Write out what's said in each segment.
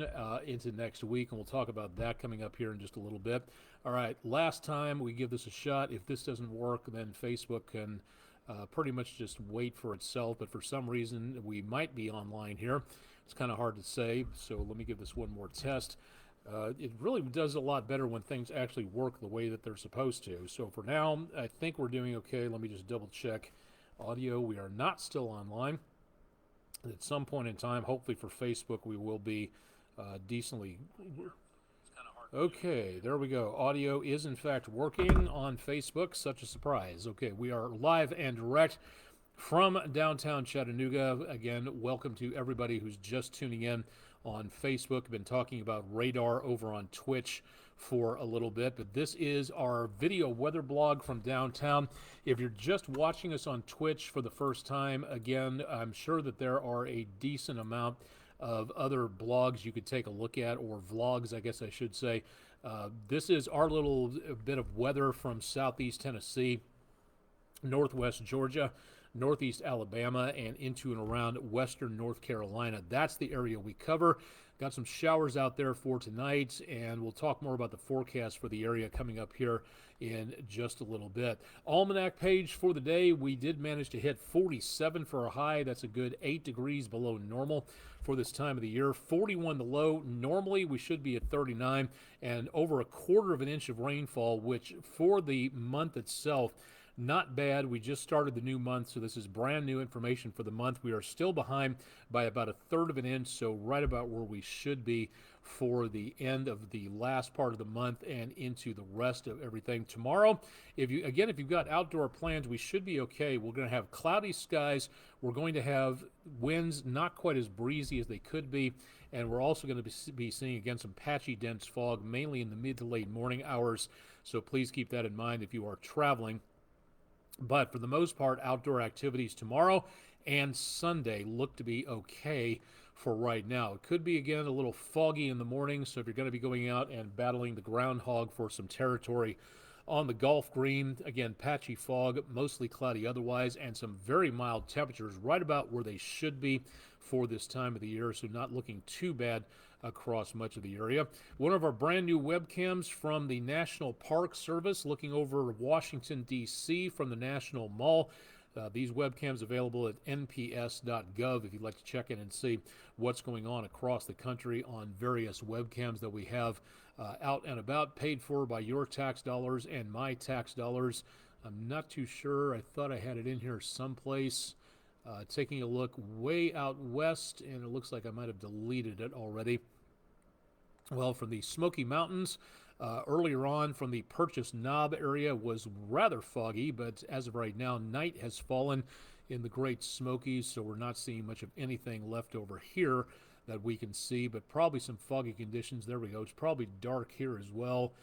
condition into next week, and we'll talk about that coming up here in just a little bit. All right, last time we give this a shot. If this doesn't work, then Facebook can pretty much just wait for itself, but for some reason we might be online here. It's kind of hard to say, so let me give this one more test. It really does a lot better when things actually work the way that they're supposed to. So for now, I think we're doing okay. Let me just double check audio. We are not still online. At some point in time, hopefully for Facebook, we will be decently. Okay, there we go. Audio is in fact working on Facebook. Such a surprise. Okay, we are live and direct from downtown Chattanooga. Again, welcome to everybody who's just tuning in on Facebook. I've been talking about radar over on Twitch for a little bit, but this is our video weather blog from downtown. If you're just watching us on Twitch for the first time, again, I'm sure that there are a decent amount of other blogs you could take a look at, or vlogs, I guess I should say. This is our little bit of weather from southeast Tennessee, northwest Georgia, northeast Alabama, and into and around western North Carolina. That's the area we cover. Got some showers out there for tonight, and we'll talk more about the forecast for the area coming up here in just a little bit. Almanac page for the day, we did manage to hit 47 for a high. That's a good 8 degrees below normal for this time of the year. 41 the low. Normally we should be at 39, and over a quarter of an inch of rainfall, which for the month itself, not bad. We just started the new month, so this is brand new information for the month. We are still behind by about a third of an inch, so right about where we should be for the end of the last part of the month and into the rest of everything. Tomorrow, if you've got outdoor plans, we should be okay. We're going to have cloudy skies. We're going to have winds not quite as breezy as they could be, and we're also going to be seeing, again, some patchy dense fog, mainly in the mid to late morning hours, so please keep that in mind if you are traveling. But for the most part, outdoor activities tomorrow and Sunday look to be okay for right now. It could be, again, a little foggy in the morning, so if you're going to be going out and battling the groundhog for some territory on the golf green, again, patchy fog, mostly cloudy otherwise, and some very mild temperatures right about where they should be for this time of the year, so not looking too bad across much of the area. One of our brand new webcams from the National Park Service looking over Washington, D.C. from the National Mall. These webcams available at nps.gov if you'd like to check in and see what's going on across the country on various webcams that we have out and about, paid for by your tax dollars and my tax dollars. I'm not too sure. I thought I had it in here someplace. Taking a look way out west, and it looks like I might have deleted it already. Well, from the Smoky Mountains, earlier on from the Purchase Knob area was rather foggy, but as of right now, night has fallen in the Great Smokies, so we're not seeing much of anything left over here that we can see, but probably some foggy conditions. There we go. It's probably dark here as well.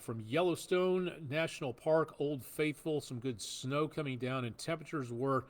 From Yellowstone National Park, Old Faithful, some good snow coming down, and temperatures were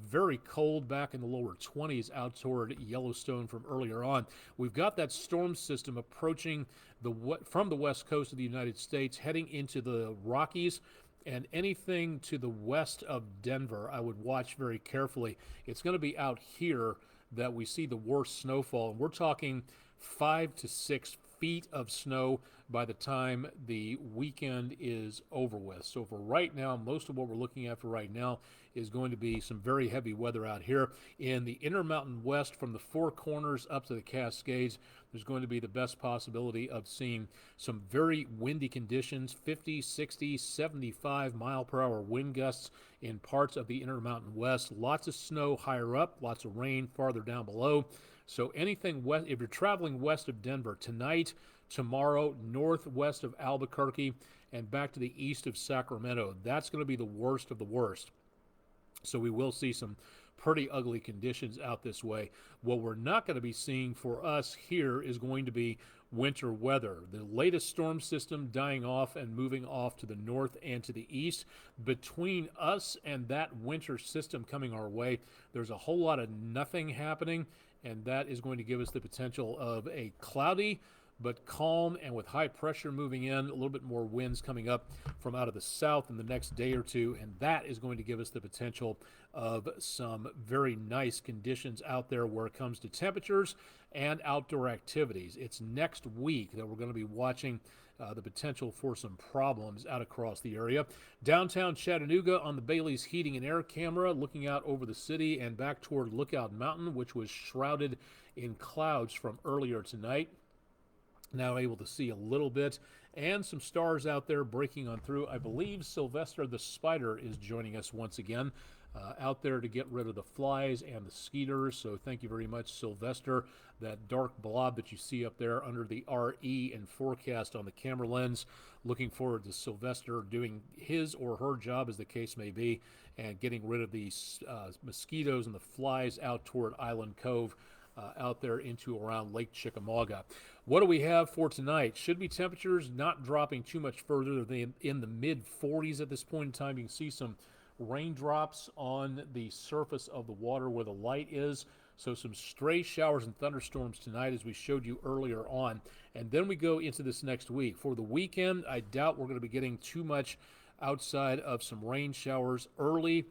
very cold back in the lower 20s out toward Yellowstone from earlier on. We've got that storm system approaching from the west coast of the United States, heading into the Rockies, and anything to the west of Denver, I would watch very carefully. It's going to be out here that we see the worst snowfall, and we're talking 5 to 6 feet of snow by the time the weekend is over with. So for right now, most of what we're looking at for right now is going to be some very heavy weather out here. In the Intermountain West, from the Four Corners up to the Cascades, there's going to be the best possibility of seeing some very windy conditions, 50, 60, 75 mile per hour wind gusts in parts of the Intermountain West. Lots of snow higher up, lots of rain farther down below. So anything west, if you're traveling west of Denver tonight, tomorrow, northwest of Albuquerque, and back to the east of Sacramento, that's going to be the worst of the worst. So we will see some pretty ugly conditions out this way. What we're not going to be seeing for us here is going to be winter weather. The latest storm system dying off and moving off to the north and to the east. Between us and that winter system coming our way, there's a whole lot of nothing happening, and that is going to give us the potential of a cloudy but calm and with high pressure moving in, a little bit more winds coming up from out of the south in the next day or two, and that is going to give us the potential of some very nice conditions out there where it comes to temperatures and outdoor activities. It's next week that we're going to be watching the potential for some problems out across the area. Downtown Chattanooga on the Bailey's Heating and Air camera, looking out over the city and back toward Lookout Mountain, which was shrouded in clouds from earlier tonight. Now able to see a little bit, and some stars out there breaking on through. I believe Sylvester the Spider is joining us once again out there to get rid of the flies and the skeeters. So thank you very much, Sylvester. That dark blob that you see up there under the RE and forecast on the camera lens. Looking forward to Sylvester doing his or her job, as the case may be, and getting rid of these mosquitoes and the flies out toward Island Cove. Out there into around Lake Chickamauga. What do we have for tonight? Should be temperatures not dropping too much further than in the mid 40s at this point in time. You can see some raindrops on the surface of the water where the light is. So some stray showers and thunderstorms tonight, as we showed you earlier on. And then we go into this next week. For the weekend, I doubt we're going to be getting too much outside of some rain showers early.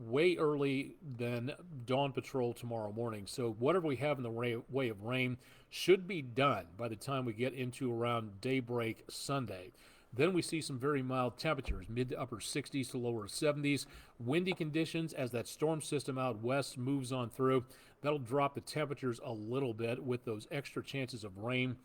Way early than dawn patrol tomorrow morning. So whatever we have in the way of rain should be done by the time we get into around daybreak Sunday. Then we see some very mild temperatures, mid to upper 60s to lower 70s. Windy conditions as that storm system out west moves on through. That'll drop the temperatures a little bit with those extra chances of rain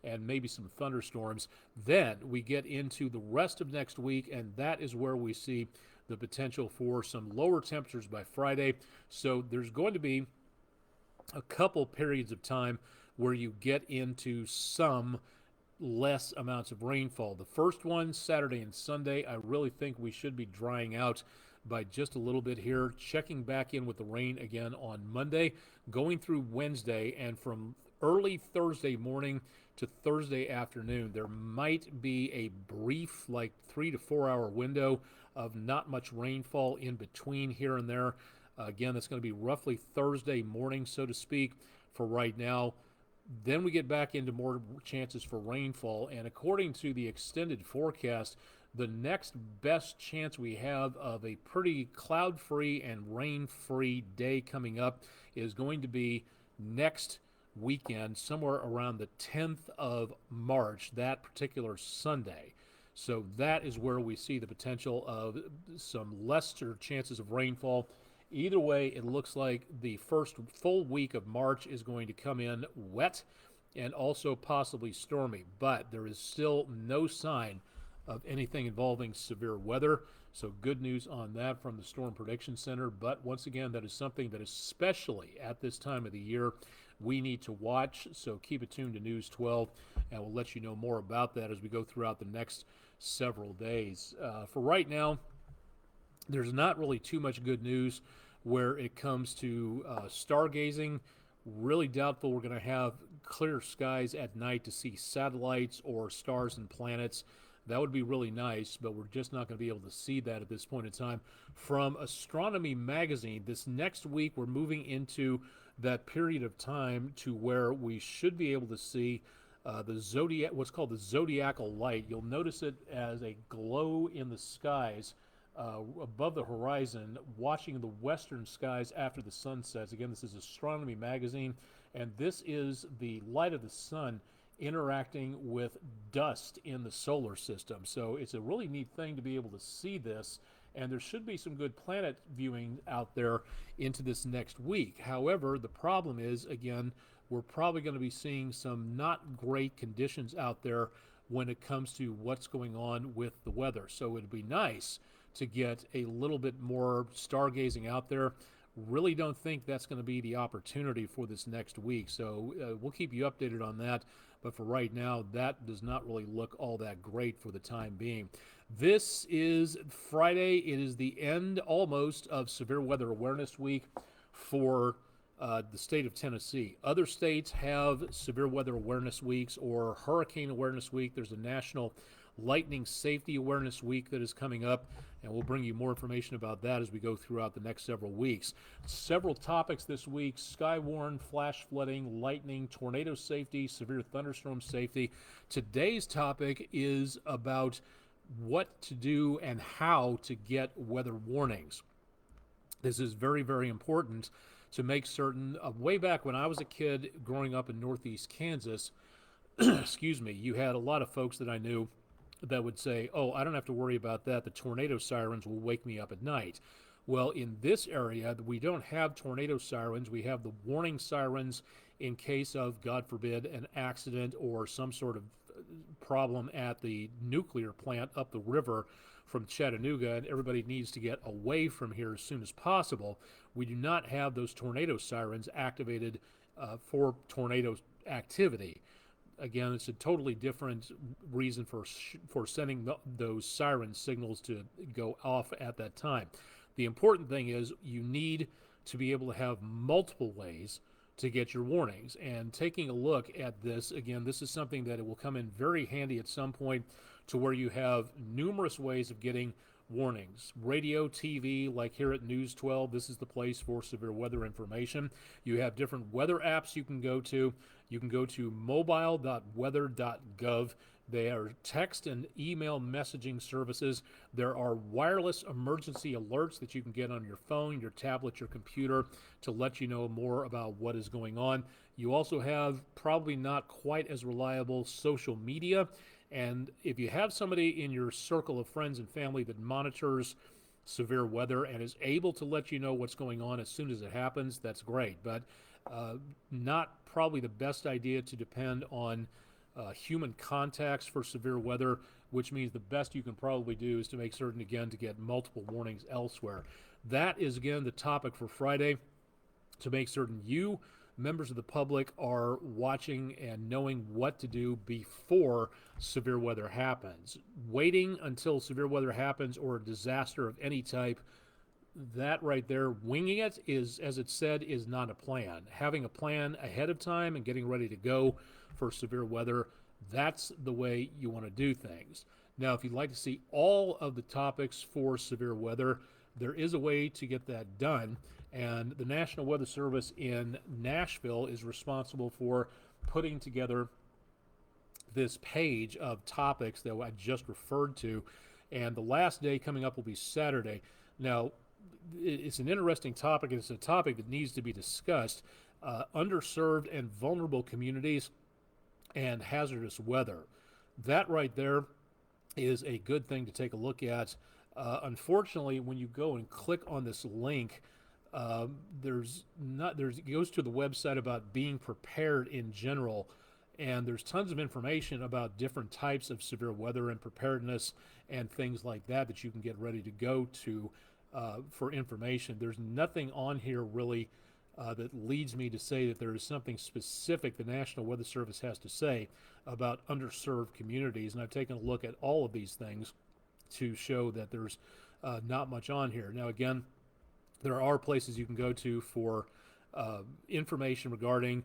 and maybe some thunderstorms. Then we get into the rest of next week, and that is where we see the potential for some lower temperatures by Friday. So there's going to be a couple periods of time where you get into some less amounts of rainfall. The first one, Saturday and Sunday, I really think we should be drying out by just a little bit here, checking back in with the rain again on Monday, going through Wednesday, and from early Thursday morning to Thursday afternoon, there might be a brief, like 3 to 4 hour window of not much rainfall in between here and there. Again, that's going to be roughly Thursday morning, so to speak, for right now. Then we get back into more chances for rainfall, and according to the extended forecast, the next best chance we have of a pretty cloud-free and rain-free day coming up is going to be next weekend, somewhere around the 10th of March, that particular Sunday. So that is where we see the potential of some lesser chances of rainfall. Either way, it looks like the first full week of March is going to come in wet and also possibly stormy, but there is still no sign of anything involving severe weather. So good news on that from the Storm Prediction Center. But once again, that is something that especially at this time of the year we need to watch. So keep it tuned to News 12, and we'll let you know more about that as we go throughout the next several days. For right now, there's not really too much good news where it comes to stargazing. Really doubtful we're going to have clear skies at night to see satellites or stars and planets. That would be really nice, but we're just not going to be able to see that at this point in time. From Astronomy Magazine, this next week we're moving into that period of time to where we should be able to see the zodiac, what's called the zodiacal light. You'll notice it as a glow in the skies above the horizon, watching the western skies after the sun sets. Again, this is Astronomy Magazine, and this is the light of the sun interacting with dust in the solar system. So it's a really neat thing to be able to see this, and there should be some good planet viewing out there into this next week. However, the problem is, again, we're probably going to be seeing some not great conditions out there when it comes to what's going on with the weather. So it'd be nice to get a little bit more stargazing out there. Really don't think that's going to be the opportunity for this next week. So we'll keep you updated on that. But for right now, that does not really look all that great for the time being. This is Friday. It is the end almost of Severe Weather Awareness Week for the state of Tennessee. Other states have Severe Weather Awareness Weeks or Hurricane Awareness Week. There's a national Lightning Safety Awareness Week that is coming up, and we'll bring you more information about that as we go throughout the next several weeks. Several topics this week: sky warn, flash flooding, lightning, tornado safety, severe thunderstorm safety. Today's topic is about what to do and how to get weather warnings. This is very, very important to make certain. Way back when I was a kid growing up in northeast Kansas, excuse me, you had a lot of folks that I knew that would say, oh, I don't have to worry about that. The tornado sirens will wake me up at night. Well, in this area, we don't have tornado sirens. We have the warning sirens in case of, God forbid, an accident or some sort of problem at the nuclear plant up the river from Chattanooga, and everybody needs to get away from here as soon as possible. We do not have those tornado sirens activated for tornado activity. Again, it's a totally different reason for sending those siren signals to go off at that time. The important thing is you need to be able to have multiple ways to get your warnings. And taking a look at this, again, this is something that it will come in very handy at some point to where you have numerous ways of getting warnings. Radio, TV, like here at News 12, this is the place for severe weather information. You have different weather apps you can go to. You can go to mobile.weather.gov. They are text and email messaging services. There are wireless emergency alerts that you can get on your phone, your tablet, your computer to let you know more about what is going on. You also have probably not quite as reliable social media. And if you have somebody in your circle of friends and family that monitors severe weather and is able to let you know what's going on as soon as it happens, that's great. But not probably the best idea to depend on human contacts for severe weather, which means the best you can probably do is to make certain, again, to get multiple warnings elsewhere. That is, again, the topic for Friday, to make certain you, members of the public, are watching and knowing what to do before severe weather happens. Waiting until severe weather happens or a disaster of any type, that right there, winging it is, as it said, is not a plan. Having a plan ahead of time and getting ready to go for severe weather, that's the way you want to do things. Now, if you'd like to see all of the topics for severe weather, there is a way to get that done. And the National Weather Service in Nashville is responsible for putting together this page of topics that I just referred to. And the last day coming up will be Saturday. Now, it's an interesting topic, and it's a topic that needs to be discussed. Underserved and vulnerable communities and hazardous weather. That right there is a good thing to take a look at. Unfortunately, when you go and click on this link, it goes to the website about being prepared in general, and there's tons of information about different types of severe weather and preparedness and things like that that you can get ready to go to for information. There's nothing on here really that leads me to say that there is something specific the National Weather Service has to say about underserved communities, and I've taken a look at all of these things to show that there's not much on here. Now, again, there are places you can go to for information regarding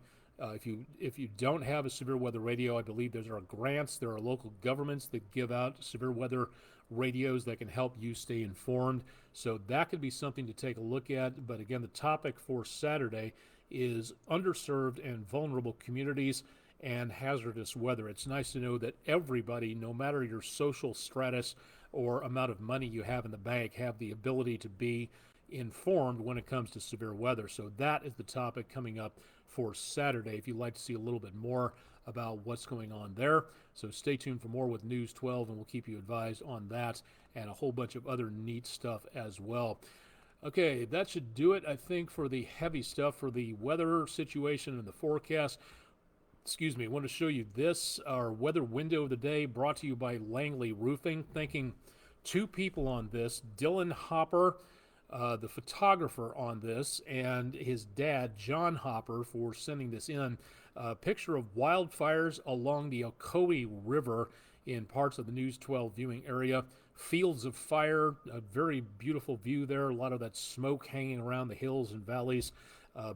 if you don't have a severe weather radio. I believe there are grants. There are local governments that give out severe weather radios that can help you stay informed. So that could be something to take a look at. But again, the topic for Saturday is underserved and vulnerable communities and hazardous weather. It's nice to know that everybody, no matter your social status or amount of money you have in the bank, have the ability to be informed when it comes to severe weather. So that is the topic coming up for Saturday, if you'd like to see a little bit more about what's going on there. So stay tuned for more with News 12, and we'll keep you advised on that and a whole bunch of other neat stuff as well. Okay, that should do it, I think, for the heavy stuff, for the weather situation and the forecast. Excuse me, I want to show you this, our weather window of the day, brought to you by Langley Roofing. Thanking two people on this, Dylan Hopper, the photographer on this, and his dad, John Hopper, for sending this in. A picture of wildfires along the Ocoee River in parts of the News 12 viewing area. Fields of fire, a very beautiful view there, a lot of that smoke hanging around the hills and valleys.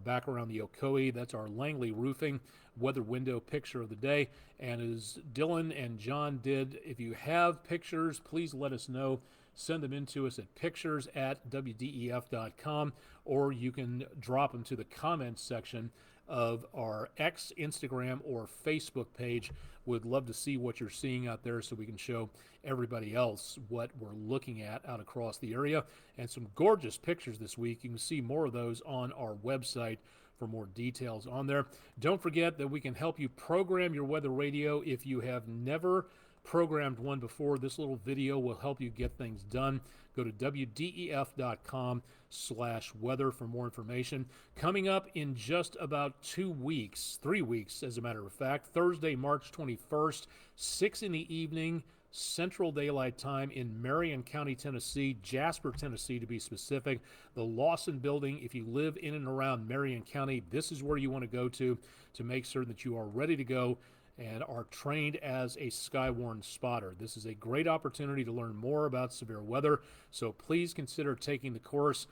back around the Ocoee. That's our Langley Roofing weather window picture of the day. And as Dylan and John did, if you have pictures, please let us know. Send them in to us at pictures@wdef.com, or you can drop them to the comments section of our X, Instagram, or Facebook page. Would love to see what you're seeing out there so we can show everybody else what we're looking at out across the area. And some gorgeous pictures this week. You can see more of those on our website for more details on there. Don't forget that we can help you program your weather radio. If you have never programmed one before, this little video will help you get things done. Go to wdef.com/weather for more information. Coming up in just about 2 weeks, 3 weeks as a matter of fact, Thursday, March 21st, 6 in the evening, Central Daylight Time in Marion County, Tennessee, Jasper, Tennessee to be specific. The Lawson Building, if you live in and around Marion County, this is where you want to go to make certain that you are ready to go and are trained as a Skywarn spotter. This is a great opportunity to learn more about severe weather, so please consider taking the course.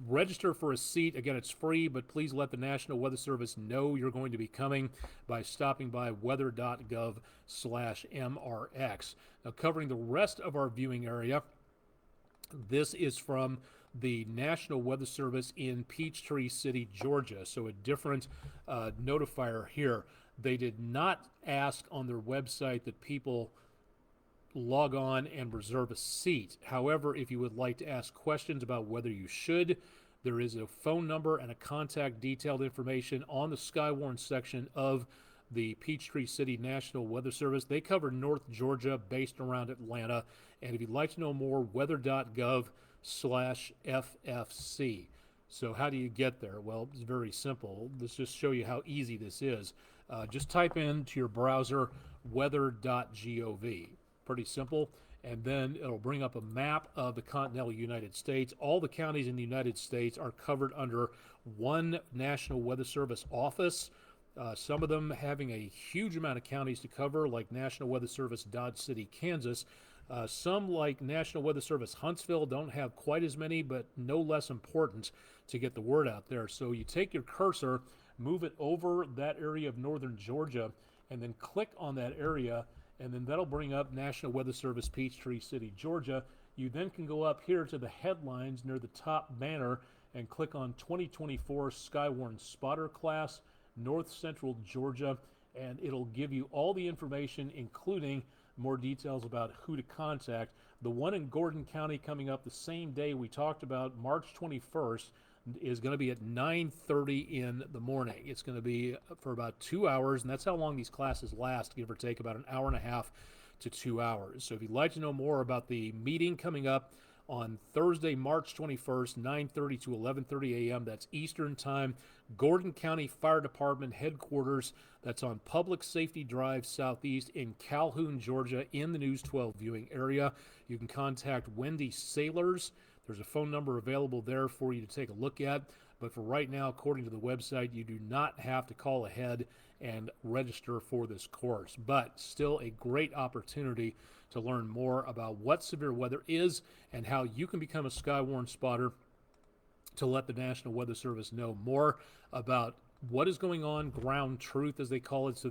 Register for a seat. Again, it's free, but please let the National Weather Service know you're going to be coming by stopping by weather.gov/MRX. Now, covering the rest of our viewing area, this is from the National Weather Service in Peachtree City, Georgia, so a different notifier here. They did not ask on their website that people log on and reserve a seat. However, if you would like to ask questions about whether you should, there is a phone number and a contact detailed information on the Skywarn section of the Peachtree City National Weather Service. They cover North Georgia, based around Atlanta. And if you'd like to know more, weather.gov/FFC. So how do you get there? Well, it's very simple. Let's just show you how easy this is. Just type into your browser weather.gov. Pretty simple. And then it'll bring up a map of the continental United States. All the counties in the United States are covered under one National Weather Service office. Some of them having a huge amount of counties to cover, like National Weather Service Dodge City, Kansas. Some, like National Weather Service Huntsville, don't have quite as many, but no less important to get the word out there. So you take your cursor, move it over that area of northern Georgia, and then click on that area, and then that'll bring up National Weather Service Peachtree City, Georgia. You then can go up here to the headlines near the top banner and click on 2024 Skywarn Spotter Class, North Central Georgia, and it'll give you all the information, including more details about who to contact. The one in Gordon County coming up the same day we talked about, March 21st, is going to be at 9:30 in the morning. It's going to be for about 2 hours, and that's how long these classes last, give or take about an hour and a half to 2 hours. So if you'd like to know more about the meeting coming up on Thursday, March 21st, 9:30 to 11:30 a.m., that's Eastern Time, Gordon County Fire Department headquarters. That's on Public Safety Drive Southeast in Calhoun, Georgia, in the News 12 viewing area. You can contact Wendy Sailors. There's a phone number available there for you to take a look at. But for right now, according to the website, you do not have to call ahead and register for this course. But still a great opportunity to learn more about what severe weather is and how you can become a Skywarn spotter to let the National Weather Service know more about what is going on, ground truth as they call it, so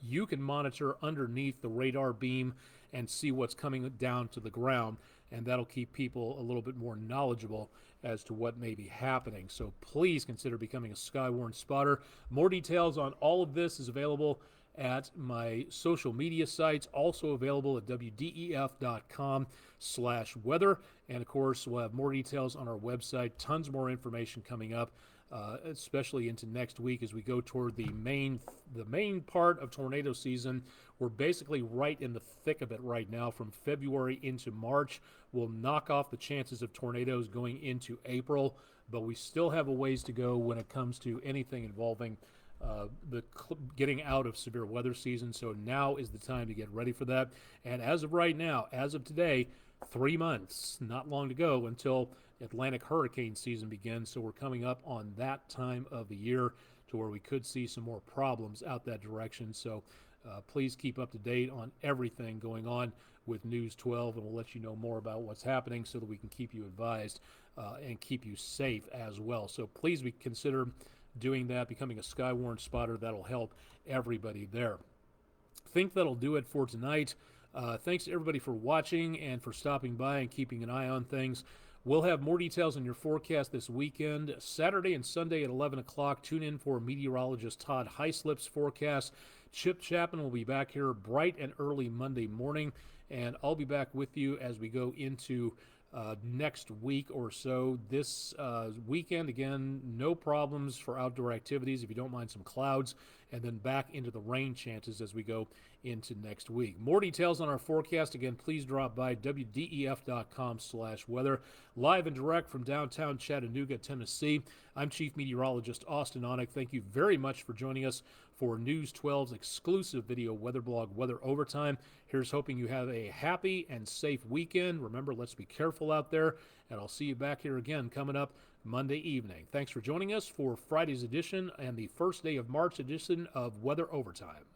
you can monitor underneath the radar beam and see what's coming down to the ground, and that'll keep people a little bit more knowledgeable as to what may be happening. So please consider becoming a Skywarn spotter. More details on all of this is available at my social media sites, also available at wdef.com/weather. And of course, we'll have more details on our website, tons more information coming up, especially into next week as we go toward the main part of tornado season. We're basically right in the thick of it right now. From February into March, we'll knock off the chances of tornadoes going into April, but we still have a ways to go when it comes to anything involving getting out of severe weather season. So now is the time to get ready for that. And as of right now, as of today, 3 months, not long to go until Atlantic hurricane season begins. So we're coming up on that time of the year to where we could see some more problems out that direction. So please keep up to date on everything going on with News 12, and we'll let you know more about what's happening so that we can keep you advised. and keep you safe as well. So please consider doing that, becoming a Skywarn spotter. That'll help everybody there. Think that'll do it for tonight. Thanks to everybody for watching and for stopping by and keeping an eye on things. We'll have more details on your forecast this weekend. Saturday and Sunday at 11 o'clock, tune in for meteorologist Todd Heislip's forecast. Chip Chapman will be back here bright and early Monday morning, and I'll be back with you as we go into next week or so. This weekend, again, no problems for outdoor activities if you don't mind some clouds, and then back into the rain chances as we go into next week. More details on our forecast. Again, please drop by wdef.com/weather. Live and direct from downtown Chattanooga, Tennessee. I'm Chief Meteorologist Austen Onek. Thank you very much for joining us for News 12's exclusive video weather blog, Weather Overtime. Here's hoping you have a happy and safe weekend. Remember, let's be careful out there, and I'll see you back here again coming up Monday evening. Thanks for joining us for Friday's edition and the first day of March edition of Weather Overtime.